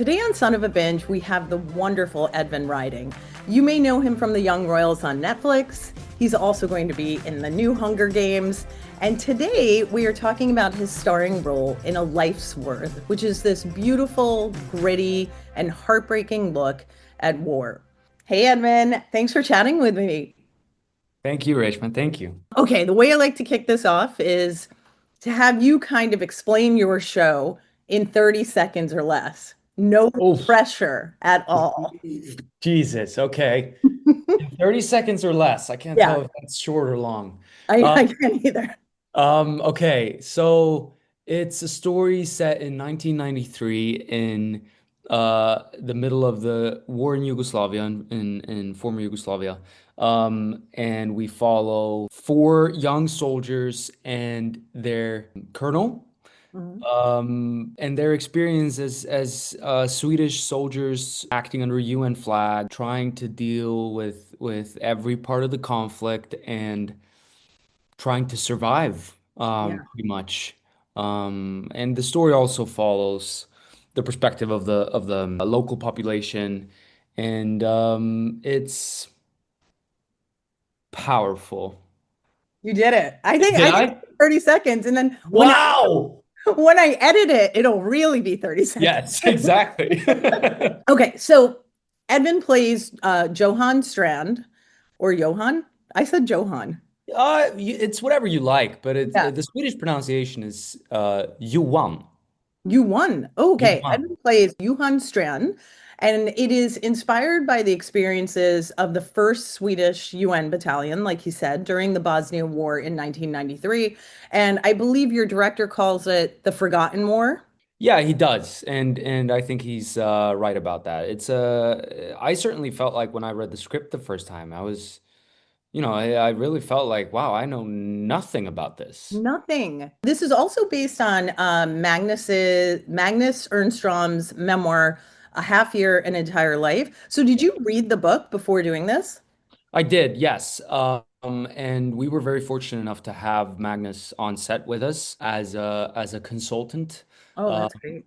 Today on Son of a Binge, we have the wonderful Edvin Ryding. You may know him from The Young Royals on Netflix. He's also going to be in the new Hunger Games. And today we are talking about his starring role in A Life's Worth, which is this beautiful, gritty, and heartbreaking look at war. Hey, Edvin, thanks for chatting with me. Thank you, Reshma. Thank you. Okay, the way I like to kick this off is to have you kind of explain your show in 30 seconds or less. No Oh, pressure at all. Jesus. Okay. 30 seconds or less. I can't Yeah, tell if that's short or long. I, Uh, I can't either. okay. So it's a story set in 1993 in the middle of the war in Yugoslavia, in former Yugoslavia. And we follow four young soldiers and their colonel. Mhm. And their experience as Swedish soldiers acting under UN flag, trying to deal with every part of the conflict and trying to survive, Yeah. pretty much. And the story also follows the perspective of the local population, and it's powerful. You did it. I Did think I? 30 seconds. And then Wow! when I edit it, it'll really be 30 seconds. Yes, exactly. Okay, so Edvin plays Johan Strand or Johan. I said Johan. It's whatever you like, but Yeah. the Swedish pronunciation is you won. You won. You Okay. won. Edvin plays Johan Strand, and it is inspired by the experiences of the first Swedish UN battalion, like he said, during the Bosnian War in 1993. And I believe your director calls it the Forgotten War. Yeah, he does, and I think he's right about that. I certainly felt like when I read the script the first time, I really felt like, wow, I know nothing about this. Nothing. This is also based on Magnus Ernstrom's memoir, A Half Year, an Entire Life. So did you read the book before doing this? I did, yes. And we were very fortunate enough to have Magnus on set with us as a consultant. Oh, Uh, that's great.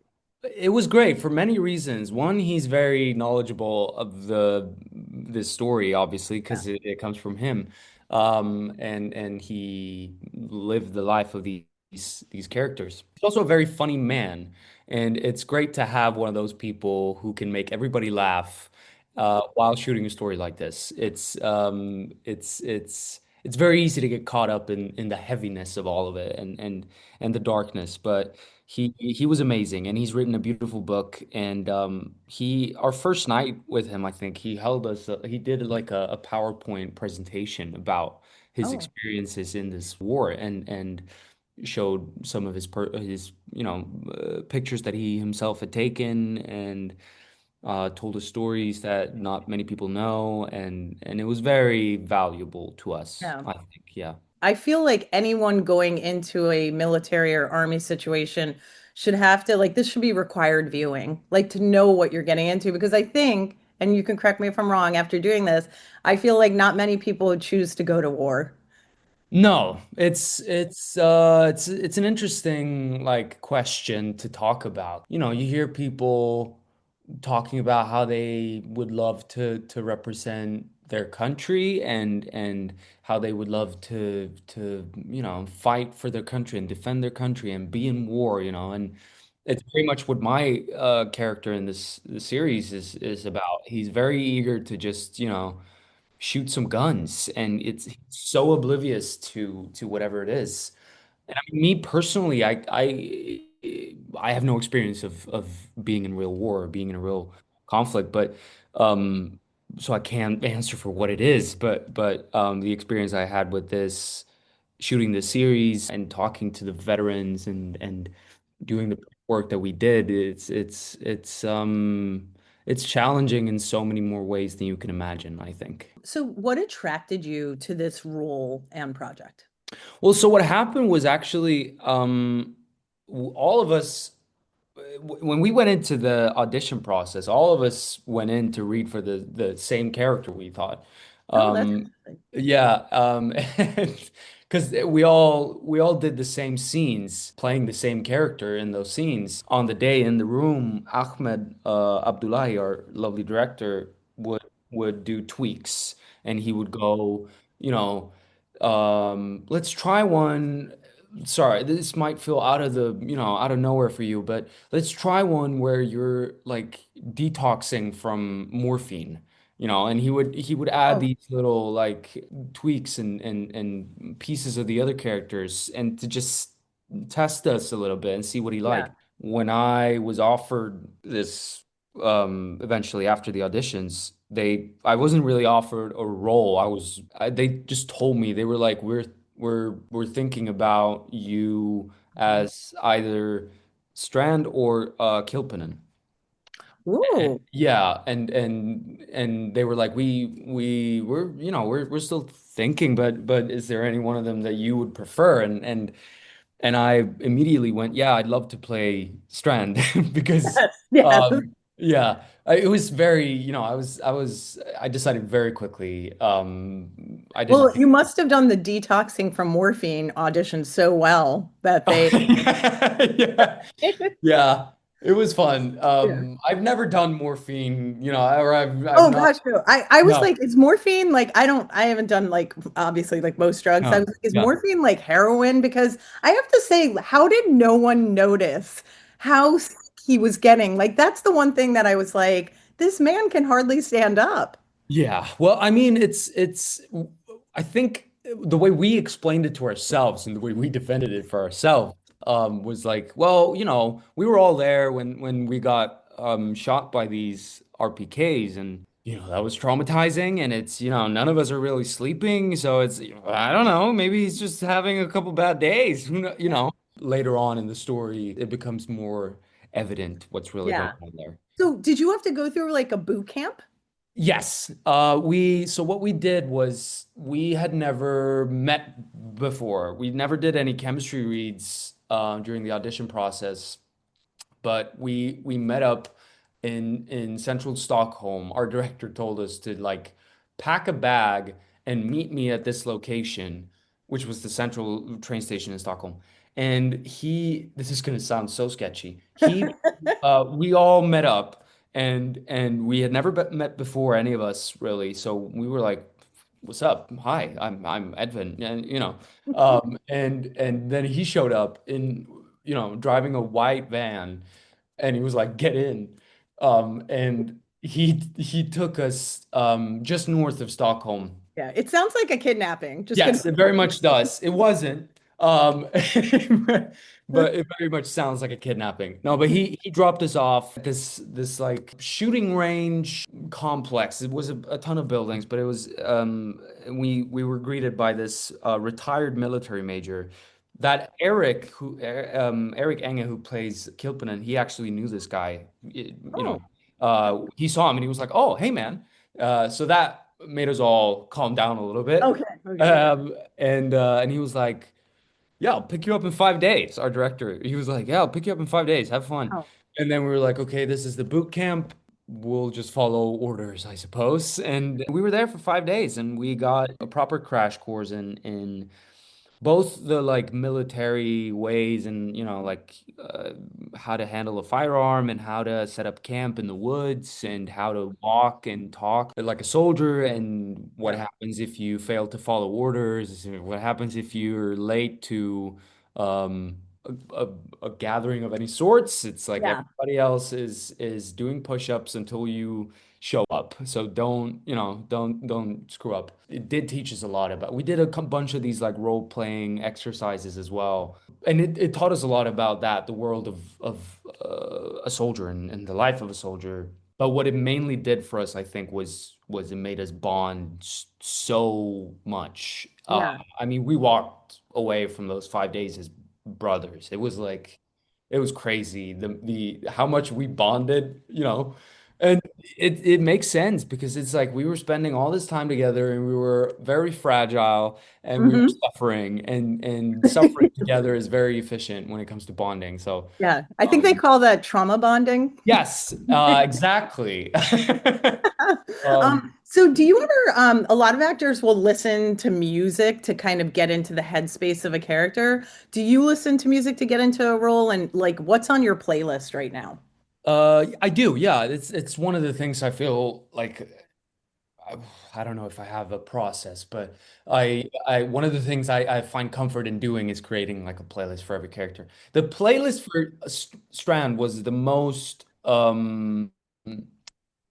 It was great for many reasons. One, he's very knowledgeable of this story, obviously, Yeah. because it comes from him. And he lived the life of these characters. He's also a very funny man, and it's great to have one of those people who can make everybody laugh while shooting a story like this. It's very easy to get caught up in the heaviness of all of it and the darkness, but he was amazing, and he's written a beautiful book. And he our first night with him, I think he did like a PowerPoint presentation about his Oh. experiences in this war, and showed some of his pictures that he himself had taken, and told us stories that not many people know, and it was very valuable to us, Yeah. I think. Yeah. I feel like anyone going into a military or army situation should have to, like, this should be required viewing, like to know what you're getting into. Because I think, and you can correct me if I'm wrong after doing this, I feel like not many people would choose to go to war. No, it's an interesting like question to talk about. You hear people talking about how they would love to represent their country, and how they would love to fight for their country and defend their country and be in war, and it's very much what my character in this series is about. He's very eager to just, shoot some guns, and it's he's so oblivious to whatever it is. And I mean, me personally, I have no experience of being in real war or being in a real conflict, but um so I can't answer for what it is, but the experience I had with this shooting the series and talking to the veterans and doing the work that we did, it's challenging in so many more ways than you can imagine, I think. So, what attracted you to this role and project? Well, so what happened was actually, all of us, when we went into the audition process, all of us went in to read for the same character, we thought. Oh, that's Um, interesting. yeah, because we all did the same scenes, playing the same character in those scenes. On the day in the room, Ahmed Abdullahi, our lovely director, would do tweaks, and he would go, you know, let's try one. Sorry, this might feel out of the, out of nowhere for you, but let's try one where you're like detoxing from morphine, and he would add Oh, these little like tweaks and pieces of the other characters and to just test us a little bit and see what he yeah. liked. When I was offered this, eventually after the auditions, I wasn't really offered a role. They just told me, they were like, we're thinking about you as either Strand or Kilpennen. Ooh. Yeah, and they were like, we're still thinking, but is there any one of them that you would prefer? And I immediately went, yeah, I'd love to play Strand because Yes. Yes. yeah, it was very, I decided very quickly. I didn't Well, think. you must have done the detoxing from morphine audition so well that they. Yeah. Yeah, it was fun. Yeah. I've never done morphine, or I've Oh not. gosh, no. I was No, like, is morphine like I haven't done like obviously like most drugs. I no, was like, is yeah, morphine like heroin? Because I have to say, how did no one notice how sick he was getting? Like that's the one thing that I was like, this man can hardly stand up. yeah. Well, I mean, I think the way we explained it to ourselves and the way we defended it for ourselves, was like, well, we were all there when we got shot by these RPKs, and that was traumatizing, and it's none of us are really sleeping, so it's I don't know, maybe he's just having a couple bad days. Yeah. Later on in the story, it becomes more evident what's really going Yeah. on there. So did you have to go through like a boot camp? Yes. So what we did was we had never met before. We never did any chemistry reads during the audition process, but we met up in central Stockholm. Our director told us to like pack a bag and meet me at this location, which was the central train station in Stockholm. And this is going to sound so sketchy. We all met up, and we had never met before, any of us really. So we were like, "What's up? Hi, I'm Edvin," and and then he showed up in driving a white van, and he was like, "Get in," and he took us just north of Stockholm. Yeah, it sounds like a kidnapping. Just gonna. Yes, it very much does. It wasn't, but it very much sounds like a kidnapping. No, but he dropped us off at this like shooting range complex. It was a ton of buildings, but it was we were greeted by this retired military major. That Eric Enge, who plays Kilpennen, he actually knew this guy. Oh, He saw him and he was like, "Oh, hey man." So that made us all calm down a little bit. okay, okay. And he was like, "Yeah, I'll pick you up in 5 days." Our director, he was like, "Yeah, I'll pick you up in 5 days. Have fun." Oh, And then we were like, "Okay, this is the boot camp. We'll just follow orders, I suppose." And we were there for 5 days, and we got a proper crash course in both the like military ways, and like how to handle a firearm and how to set up camp in the woods and how to walk and talk like a soldier, and what yeah, happens if you fail to follow orders, what happens if you're late to um a gathering of any sorts. It's like yeah, everybody else is doing push-ups until you show up. So don't screw up. It did teach us a lot about. We did a bunch of these like role-playing exercises as well, and it taught us a lot about that, the world of a soldier and the life of a soldier. But what it mainly did for us, I think, was it made us bond so much. yeah. I mean, we walked away from those 5 days as brothers. It was crazy. The how much we bonded. And it makes sense because it's like we were spending all this time together and we were very fragile and we were Hmm. suffering and suffering together is very efficient when it comes to bonding. So, Yeah, I think they um, call that trauma bonding. yes, exactly. Um, So do you ever, a lot of actors will listen to music to kind of get into the headspace of a character. Do you listen to music to get into a role? And like, what's on your playlist right now? I do, yeah. It's one of the things I feel like I, I don't know if I have a process, but I one of the things I find comfort in doing is creating like a playlist for every character. The playlist for Strand was the most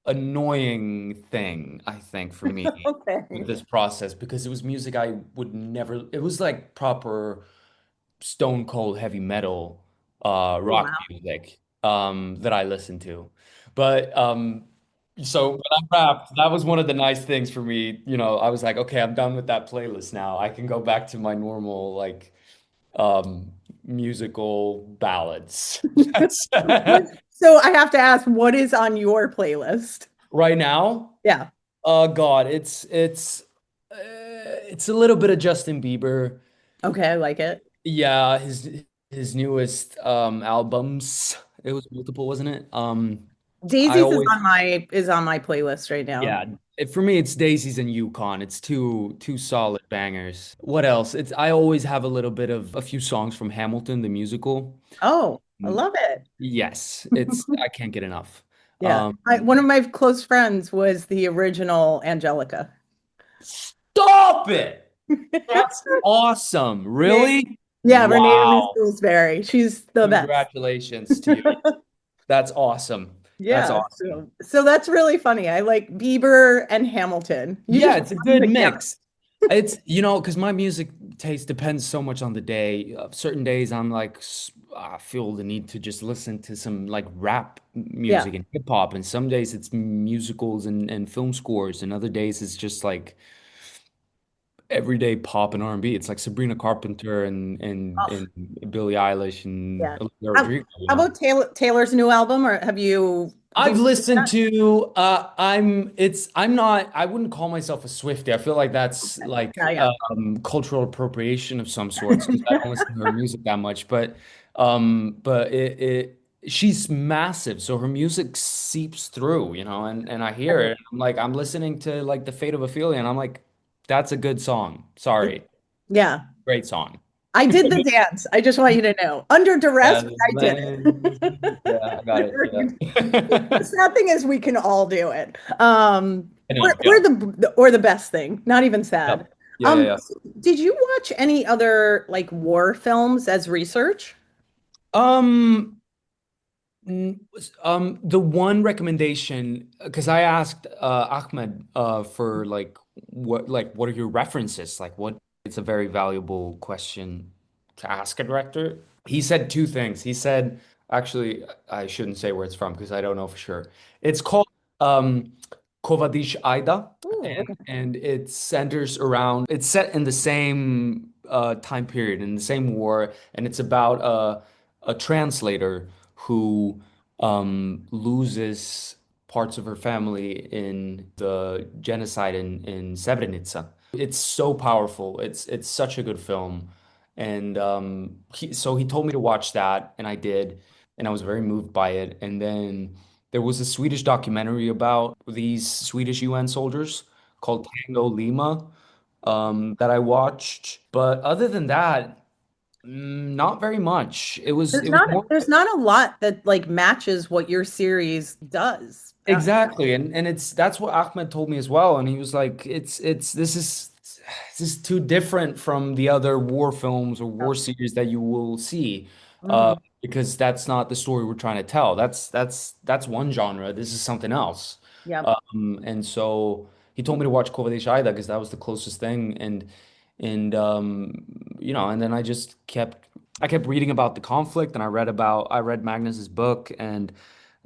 annoying thing I think for me with Okay. this process because it was music I would never. It was like proper stone cold heavy metal Oh, rock wow. music that I listen to. But so when I rapped, that was one of the nice things for me. You know, I was like, okay, I'm done with that playlist now. I can go back to my normal like um musical ballads. That's What, so I have to ask, what is on your playlist? right now. Yeah. Oh God, it's a little bit of Justin Bieber. Okay, I like it. Yeah, his newest albums. It was multiple, wasn't it? I Daisies always is on my playlist right now. yeah, for me it's Daisies and Yukon. It's two solid bangers. What else? It's I always have a little bit of a few songs from Hamilton the musical. Oh, I Mm, love it. yes, it's I can't get enough. Yeah. Um, One of my close friends was the original Angelica. Stop it! That's awesome. Renee, Really? yeah, Renee Wow. Pillsbury. She's the best. Congratulations to you. That's awesome. That's Yeah, awesome. so that's really funny. I like Bieber and Hamilton. You Yeah, just it's a run good the gamut. mix. It's, you know, because my music taste depends so much on the day. Certain days I'm like, I feel the need to just listen to some like rap Yeah. music and hip hop. And some days it's musicals and film scores. And other days it's just like everyday pop and R&B. It's like Sabrina Carpenter and Billie Eilish and Yeah. Olivia How, Rodrigo, you how know? about Taylor's new album, or have you I've listened to listened that? to I'm not I wouldn't call myself a Swiftie. I feel like that's like Yeah, yeah. cultural appropriation of some sorts because I don't listen to her music that much. But it she's massive, so her music seeps through, you know, and I hear it. I'm like I'm listening to like The Fate of Ophelia, and I'm like, that's a good song. Sorry. Yeah. Great song. I did the dance. I just want you to know. Under duress, Yeah, but I did it. yeah, I got it. Yeah. The sad thing is we can all do it. I Or, know. Yeah. or the best thing, not even Yeah. sad. Yeah. Yeah. Yeah. Did you watch any other like war films as research? Um, the one recommendation, because I asked Ahmed for like what are your references? Like what it's a very valuable question to ask a director. He said two things. He said, actually, I shouldn't say where it's from because I don't know for sure. It's called um Kovadish Aida, Oh, okay. and it centers around it's set in the same time period in the same war, and it's about a translator who loses parts of her family in the genocide in Srebrenica. It's so powerful. It's such a good film, and so he told me to watch that, and I did, and I was very moved by it. And then there was a Swedish documentary about these Swedish UN soldiers called Tango Lima that I watched. But other than that, not very much. It was more. There's not a lot that like matches what your series does. Exactly. And it's that's what Ahmed told me as well. And he was like, it's this is too different from the other war films or war series that you will see. Mm, Because that's not the story we're trying to tell. That's one genre. This is something else. yeah. And so he told me to watch Kovalesh Aida because that was the closest thing. And you know, and then I kept reading about the conflict and I read Magnus's book and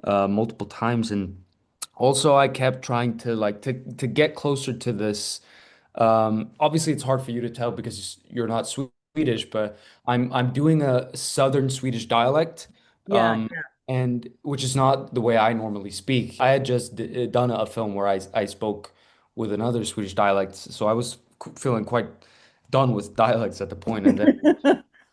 multiple times and also I kept trying to like to get closer to this. Obviously it's hard for you to tell because you're not Swedish, but I'm doing a southern Swedish dialect. Yeah. and which is not the way I normally speak. I had just done a film where I spoke with another Swedish dialect, so I was feeling quite done with dialects at the point. And then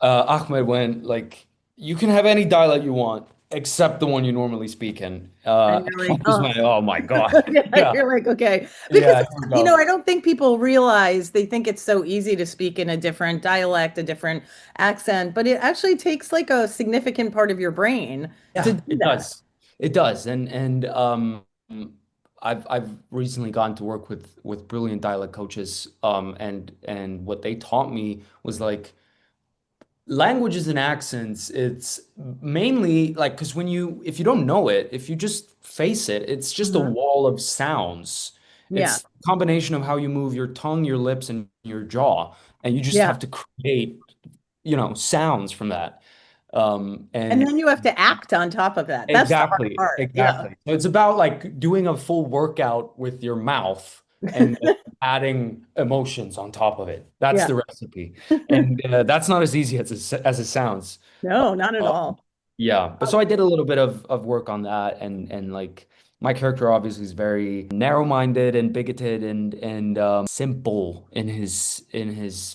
Ahmed went like, "You can have any dialect you want, except the one you normally speak in." And you're I like, just oh, went, "Oh my God, yeah, yeah, you're like, okay. Because, yeah, here we I go." don't think people realize they think it's so easy to speak in a different dialect, a different accent, but it actually takes like a significant part of your brain to Yeah, do it that. does. It does. And I've recently gotten to work with brilliant dialect coaches and what they taught me was like languages and accents. It's mainly like because when you if you don't know it, if you just face it, it's just a Mhm. wall of sounds. Yeah. It's a combination of how you move your tongue, your lips, and your jaw, and you just Yeah. have to create, sounds from that. And And then you have to act on top of that. That's the hard Exactly, part. Yeah. exactly. So it's about like doing a full workout with your mouth and then adding emotions on top of it. That's Yeah. the recipe. And that's not as easy as it sounds. No, not at Uh, all. yeah, but so I did a little bit of work on that, and like my character obviously is very narrow-minded and bigoted and simple in his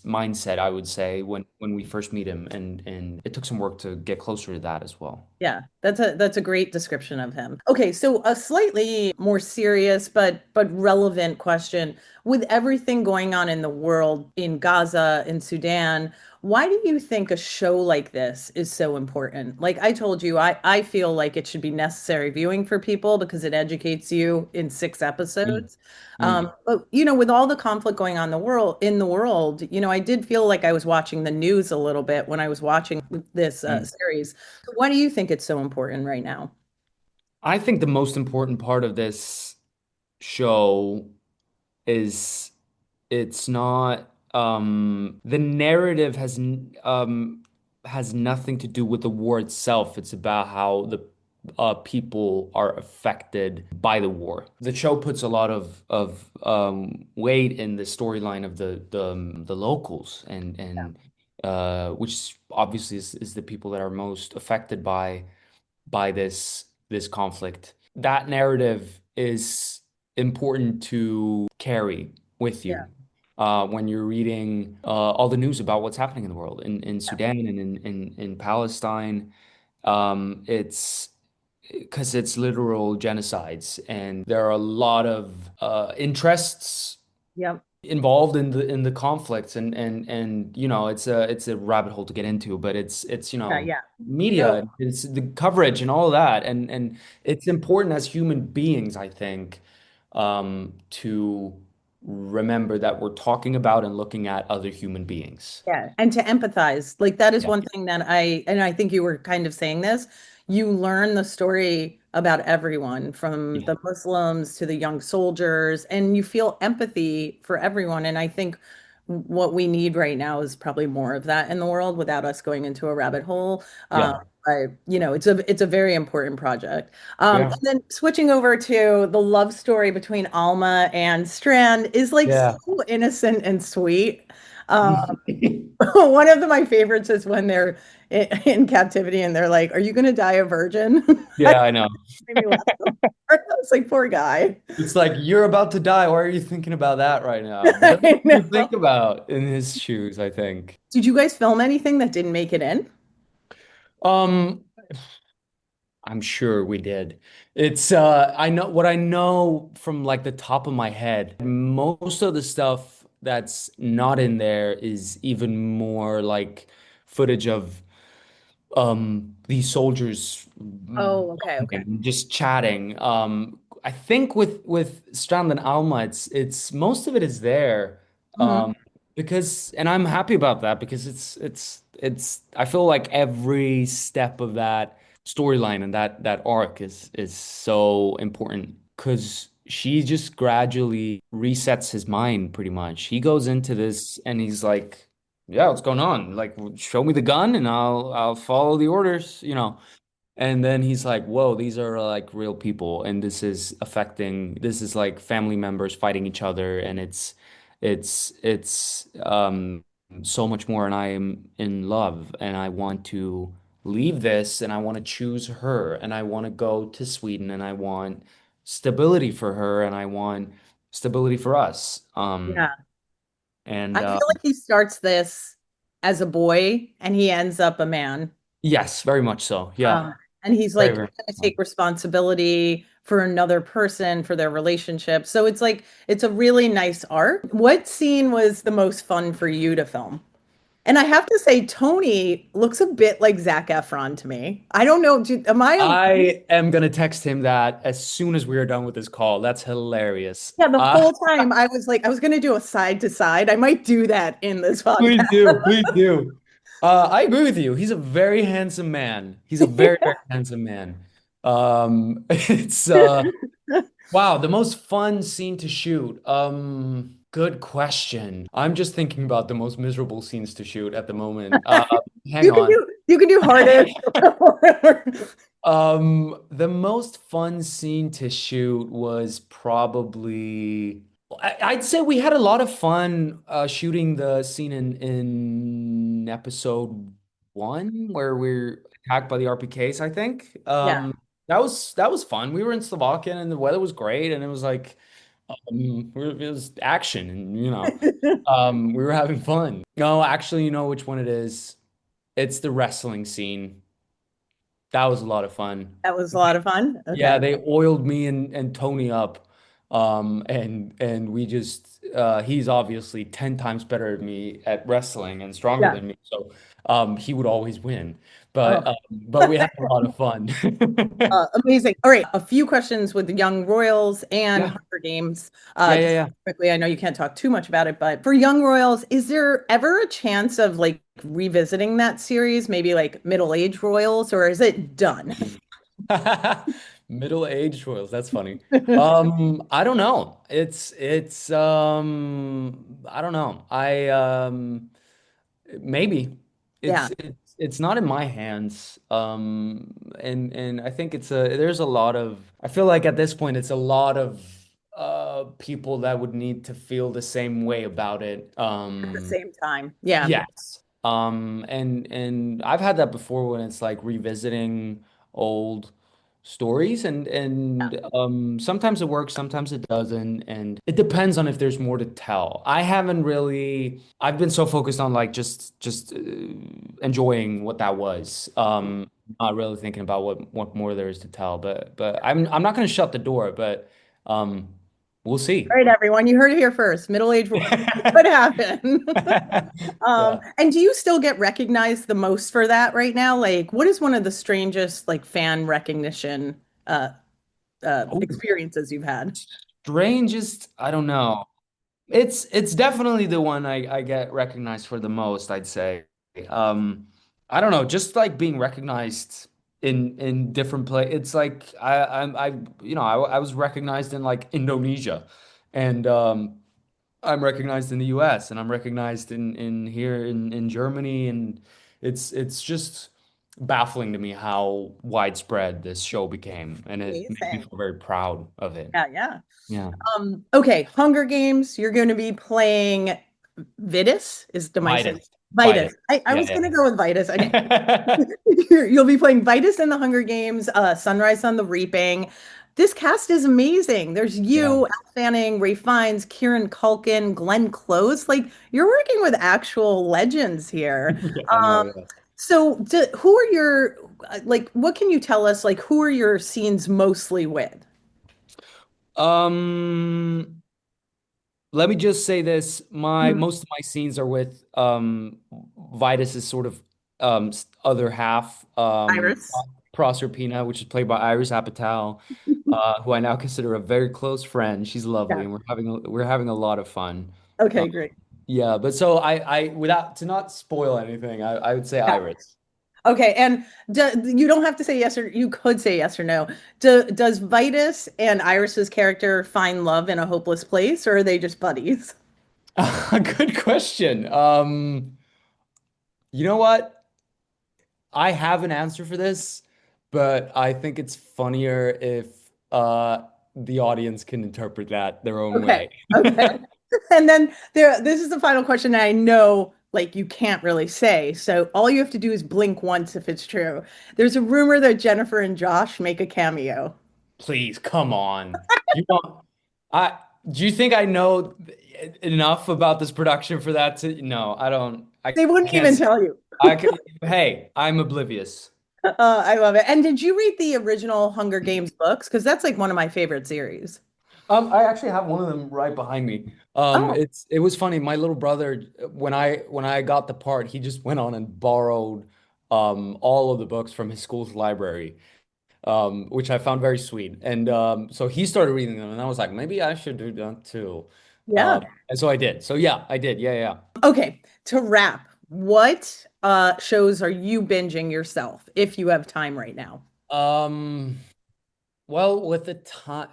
mindset, I would say, when we first meet him, and it took some work to get closer to that as well. Yeah, that's a great description of him. Okay, so a slightly more serious but relevant question. With everything going on in the world, in Gaza, in Sudan, why do you think a show like this is so important? Like I told you, I feel like it should be necessary viewing for people because it educates you in 6 episodes. Mm. But with all the conflict going on in the world, I did feel like I was watching the news a little bit when I was watching this Mm. series. Why do you think it's so important right now? I think the most important part of this show is it's not the narrative has nothing to do with the war itself. It's about how the people are affected by the war. The show puts a lot of weight in the storyline of the locals and which obviously is the people that are most affected by this conflict. That narrative is important to carry with Yeah, you when you're reading all the news about what's happening in the world, in yeah, Sudan and in Palestine. It's because it's literal genocides, and there are a lot of interests yeah, involved in the conflicts and it's a rabbit hole to get into, but it's yeah, yeah. So media, it's the coverage and all of that, and it's important as human beings, I think, to remember that we're talking about and looking at other human beings. yeah, and to empathize, like that is Yeah, one thing that I think you were kind of saying this, you learn the story about everyone from yeah, the Muslims to the young soldiers, and you feel empathy for everyone. And I think what we need right now is probably more of that in the world without us going into a rabbit hole. Um, yeah, it's a very important project. yeah, And then switching over to the love story between Alma and Strand is like so yeah. innocent and sweet. Um, One of my favorites is when they're in captivity and they're like, "Are you going to die a virgin?" That Yeah, I know. made me laugh so hard. I was like, "Poor guy." It's like you're about to die. Why are you thinking about that right now? But that's I what you know. think about in his shoes, I think. Did you guys film anything that didn't make it in? Um, I'm sure we did. It's I know from like the top of my head. Most of the stuff that's not in there is even more like footage of these soldiers Oh, okay, okay. just chatting. I think with Strand and Alma, it's most of it is there. Hmm. Because and I'm happy about that because it's I feel like every step of that storyline and that arc is so important because she just gradually resets his mind pretty much. He goes into this and he's like, yeah, what's going on? Like, show me the gun and I'll follow the orders. And then he's like, whoa, these are like real people, and this is like family members fighting each other, and it's so much more, and I am in love, and I want to leave this and I want to choose her and I want to go to Sweden and I want stability for her and I want stability for us. Yeah. And I feel like he starts this as a boy and he ends up a man. yes, very much so. Yeah, And he's very, like very going to much take responsibility for another person, for their relationship. So it's like, it's a really nice arc. What scene was the most fun for you to film? And I have to say, Tony looks a bit like Zac Efron to me. I don't know. Am I? I am gonna text him that as soon as we are done with this call. That's hilarious. Yeah, the whole time I was like, I was going to do a side to side. I might do that in this podcast. Please do, please do. I agree with you. He's a very handsome man. He's a very, very handsome man. It's wow, the most fun scene to shoot. Good question. I'm just thinking about the most miserable scenes to shoot at the moment. Hang on. You can do hardest. The most fun scene to shoot was probably I'd say we had a lot of fun shooting the scene in episode one where we're attacked by the RPKs, I think. Yeah. That was fun. We were in Slovakia and the weather was great and it was like it was action and we were having fun. No, actually, you know which one it is. It's the wrestling scene. That was a lot of fun. That was a lot of fun. Yeah, Okay. they oiled me and Tony up. And we just he's obviously 10 times better than me at wrestling and stronger Yeah. than me. So he would always win. Oh. But we had a lot of fun. Amazing. All right, a few questions with the Young Royals and Yeah. Hunger Games. Yeah, yeah, Just yeah. quickly, I know you can't talk too much about it, but for Young Royals, is there ever a chance of like revisiting that series, maybe like middle-aged royals, or is it done? Middle-aged royals, that's funny. I don't know. It's I don't know. I maybe Yeah, it's not in my hands. And I think there's a lot of I feel like at this point it's a lot of people that would need to feel the same way about it. at the same time. Yeah. Yes. And I've had that before when it's like revisiting old stories and sometimes it works, sometimes it doesn't, and it depends on if there's more to tell. I've been so focused on like just enjoying what that was. Not really thinking about what more there is to tell, but I'm not going to shut the door, but we'll All see. right, everyone, you heard it here first. Middle-aged royals could happen. Yeah. And do you still get recognized the most for that right now? Like, what is one of the strangest like fan recognition experiences you've had? Strangest, I don't know. It's definitely the one I get recognized for the most, I'd say. Um, I don't know, just like being recognized in different play. It's like I was recognized in like Indonesia, and I'm recognized in the U.S. and I'm recognized in here in Germany, and it's just baffling to me how widespread this show became, and it made me Amazing. feel very proud of it. Yeah, yeah. Yeah. Okay, Hunger Games, you're going to be playing Vitus. Am I saying Vitus. Vitus? Vitus. I Yeah, was going to go with Vitus. yeah. You'll be playing Vitus in the Hunger Games, Sunrise on the Reaping. This cast is amazing. There's Yeah. you, Al Fanning, Ray Fiennes, Kieran Culkin, Glenn Close. Like you're working with actual legends here. Yeah, I know, yeah. So, who are your like? What can you tell us? Like, who are your scenes mostly with? Um, Let me just say this. My Mhm. most of my scenes are with Vitus's sort of other half, Iris. Proserpina, which is played by Iris Apatow, who I now consider a very close friend. She's lovely, Yeah. and we're having a lot of fun. Uh, Okay, great. yeah, but so I without to not spoil anything, I would say Yeah. Iris. Okay, and you don't have to say yes or you could say yes or no. Does Vitus and Iris's character find love in a hopeless place, or are they just buddies? Good question. You know what? I have an answer for this, but I think it's funnier if the audience can interpret that their own Okay, way. okay. And then this is the final question. And I know like you can't really say. So all you have to do is blink once if it's true. There's a rumor that Jennifer and Josh make a cameo. Please, come on. You don't, I, do you think I know enough about this production for that to, no, I don't, I They wouldn't can't even say, tell you. I could, hey, I'm oblivious. I love it. And did you read the original Hunger Games books? Because that's like one of my favorite series. I actually have one of them right behind me. Oh, It was funny. My little brother, when I got the part, he just went on and borrowed all of the books from his school's library, which I found very sweet. And so he started reading them, and I was like, maybe I should do that too. yeah. And so I did. So yeah, I did. Yeah, yeah. Okay, to wrap, what shows are you binging yourself if you have time right now? Well, with the time,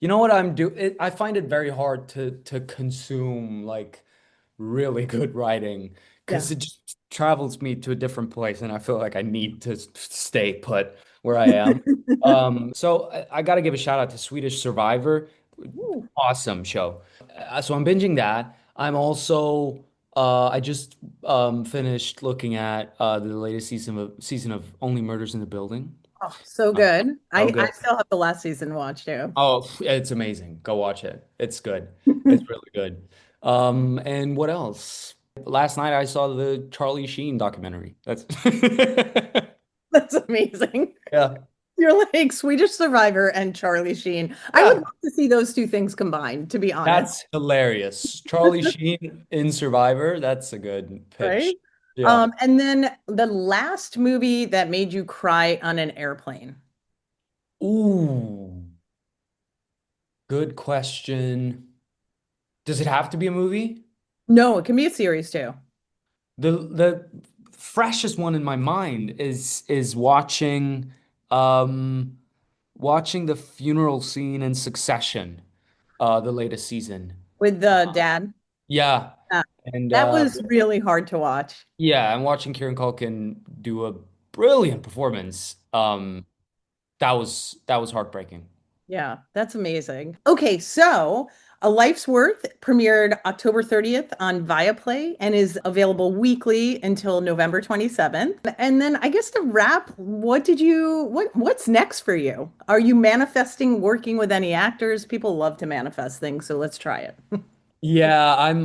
you know what I'm doing? I find it very hard to consume like really good writing Yeah. because it just travels me to a different place, and I feel like I need to stay put where I am. So I got to give a shout out to Swedish Survivor. Ooh. Awesome show. So I'm binging that. I'm also I just finished looking at the latest season of Only Murders in the Building. Oh, so Uh, good. so I good. still have the last season watched too. Oh, it's amazing. Go watch it. It's good. It's really good. And what else? Last night I saw the Charlie Sheen documentary. That's That's amazing. yeah. You're like Swedish Survivor and Charlie Sheen. I would Yeah. love to see those two things combined, to be honest, That's hilarious. Charlie Sheen in Survivor. That's a good right? pitch. Yeah. And then the last movie that made you cry on an airplane. Ooh, good question. Does it have to be a movie? No, it can be a series too. The freshest one in my mind is watching um watching the funeral scene in Succession, the latest season. With the dad. Yeah. Uh, And that was really hard to watch. yeah, I'm watching Kieran Culkin do a brilliant performance. That was heartbreaking. Yeah, that's amazing. Okay, so A Life's Worth premiered October 30th on Viaplay and is available weekly until November 27th. And then I guess to wrap, what's next for you? Are you manifesting working with any actors? People love to manifest things, so let's try it. Yeah, I'm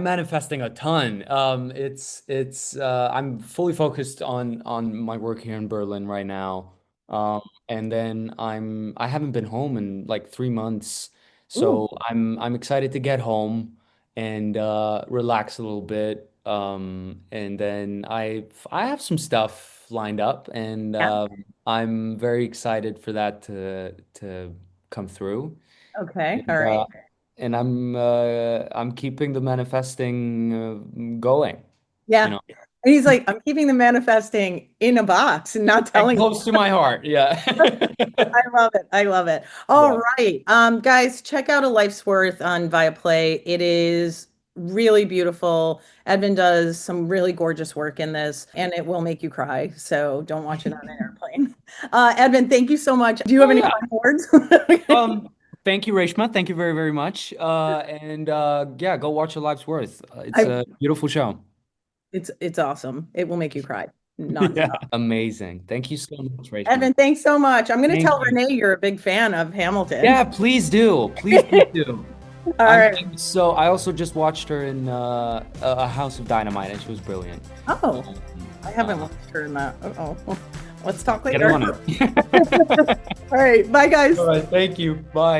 manifesting a ton. I'm fully focused on my work here in Berlin right now. And then I haven't been home in like 3 months. Ooh, So I'm excited to get home and relax a little bit. And then I have some stuff lined up, and yeah. I'm very excited for that to come through. Okay, all And right. and I'm keeping the manifesting going, you Yeah. know. And he's like, I'm keeping the manifesting in a box and not And telling. close to my heart. Yeah. I love it. I love it. All Yeah. right. Guys, check out A Life's Worth on Viaplay. It is really beautiful. Edvin does some really gorgeous work in this, and it will make you cry. So don't watch it on an airplane. Edvin, thank you so much. Do you have Oh any yeah. final words? Thank you, Reshma. Thank you very, very much. And yeah, go watch A Life's Worth. It's I, a beautiful show. it's awesome. It will make you cry Yeah. nonstop. Amazing. Thank you so much, Reshma. Edvin, thanks so much. I'm going to Thank tell you. Renee you're a big fan of Hamilton. Yeah, please do. Please, please do. All right. I also just watched her in A House of Dynamite, and she was brilliant. Oh, Um, I haven't uh, watched her in that. Uh-oh. Let's talk get later. on it. All right. Bye, guys. All right, thank you. Bye.